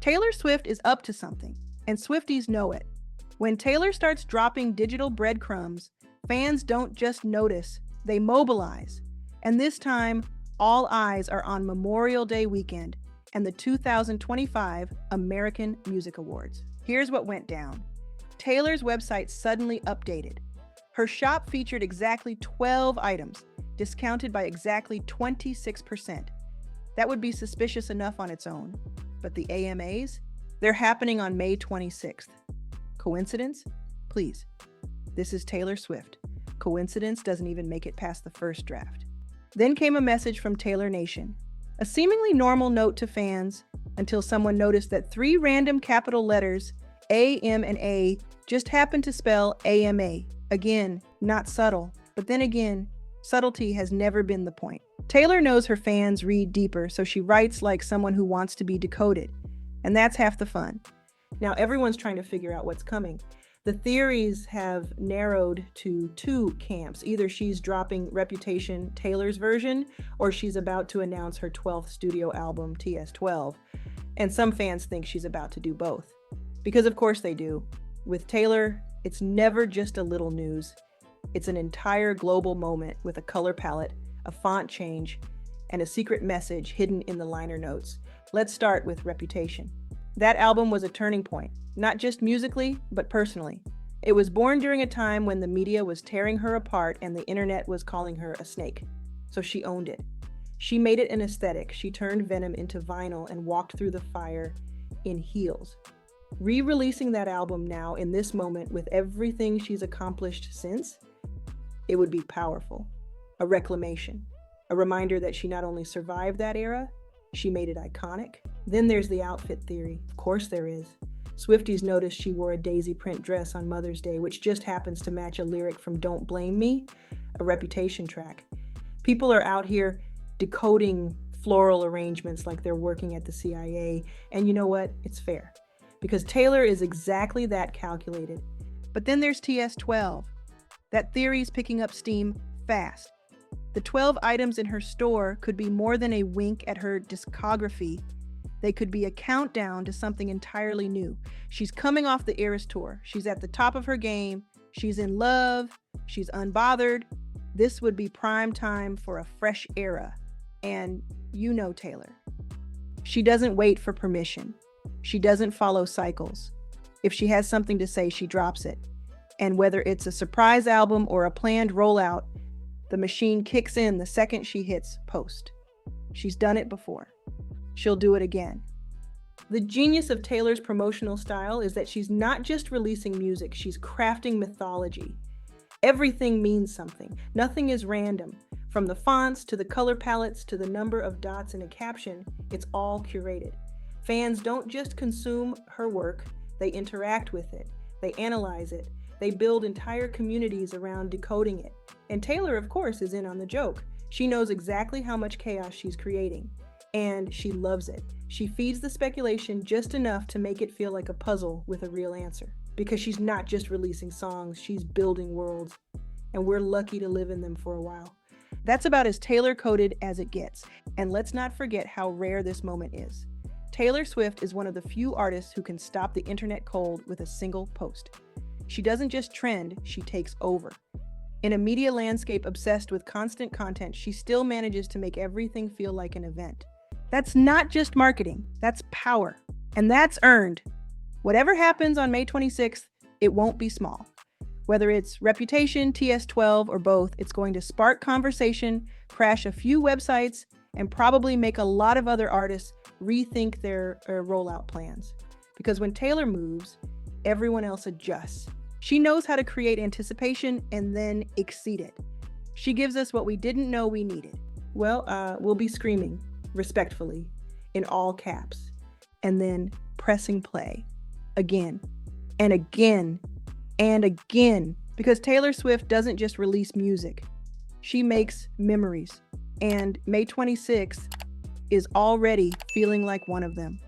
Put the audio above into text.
Taylor Swift is up to something, and Swifties know it. When Taylor starts dropping digital breadcrumbs, fans don't just notice, they mobilize. And this time, all eyes are on Memorial Day weekend and the 2025 American Music Awards. Here's what went down. Taylor's website suddenly updated. Her shop featured exactly 12 items, discounted by exactly 26%. That would be suspicious enough on its own. But the AMAs? They're happening on May 26th. Coincidence? Please. This is Taylor Swift. Coincidence doesn't even make it past the first draft. Then came a message from Taylor Nation. A seemingly normal note to fans until someone noticed that 3 random capital letters, A, M, and A, just happened to spell AMA. Again, not subtle. But then again, subtlety has never been the point. Taylor knows her fans read deeper, so she writes like someone who wants to be decoded. And that's half the fun. Now everyone's trying to figure out what's coming. The theories have narrowed to 2 camps. Either she's dropping Reputation, Taylor's version, or she's about to announce her 12th studio album, TS12. And some fans think she's about to do both. Because of course they do. With Taylor, it's never just a little news. It's an entire global moment with a color palette, a font change, and a secret message hidden in the liner notes. Let's start with Reputation. That album was a turning point, not just musically, but personally. It was born during a time when the media was tearing her apart and the internet was calling her a snake. So she owned it. She made it an aesthetic. She turned Venom into vinyl and walked through the fire in heels. Re-releasing that album now in this moment with everything she's accomplished since, it would be powerful. A reclamation. A reminder that she not only survived that era, she made it iconic. Then there's the outfit theory. Of course there is. Swifties noticed she wore a daisy print dress on Mother's Day, which just happens to match a lyric from Don't Blame Me, a Reputation track. People are out here decoding floral arrangements like they're working at the CIA, and you know what? It's fair. Because Taylor is exactly that calculated. But then there's TS12. That theory's picking up steam fast. The 12 items in her store could be more than a wink at her discography. They could be a countdown to something entirely new. She's coming off the Eras tour. She's at the top of her game. She's in love. She's unbothered. This would be prime time for a fresh era. And you know Taylor. She doesn't wait for permission. She doesn't follow cycles. If she has something to say, she drops it. And whether it's a surprise album or a planned rollout, the machine kicks in the second she hits post. She's done it before. She'll do it again. The genius of Taylor's promotional style is that she's not just releasing music, she's crafting mythology. Everything means something. Nothing is random. From the fonts to the color palettes to the number of dots in a caption, it's all curated. Fans don't just consume her work, they interact with it, they analyze it, they build entire communities around decoding it. And Taylor, of course, is in on the joke. She knows exactly how much chaos she's creating, and she loves it. She feeds the speculation just enough to make it feel like a puzzle with a real answer. Because she's not just releasing songs, she's building worlds, and we're lucky to live in them for a while. That's about as Taylor-coded as it gets, and let's not forget how rare this moment is. Taylor Swift is one of the few artists who can stop the internet cold with a single post. She doesn't just trend, she takes over. In a media landscape obsessed with constant content, she still manages to make everything feel like an event. That's not just marketing, that's power. And that's earned. Whatever happens on May 26th, it won't be small. Whether it's Reputation, TS12, or both, it's going to spark conversation, crash a few websites, and probably make a lot of other artists rethink their rollout plans. Because when Taylor moves, everyone else adjusts. She knows how to create anticipation and then exceed it. She gives us what we didn't know we needed. Well, we'll be screaming, respectfully, in all caps, and then pressing play again and again and again. Because Taylor Swift doesn't just release music. She makes memories. And May 26th is already feeling like one of them.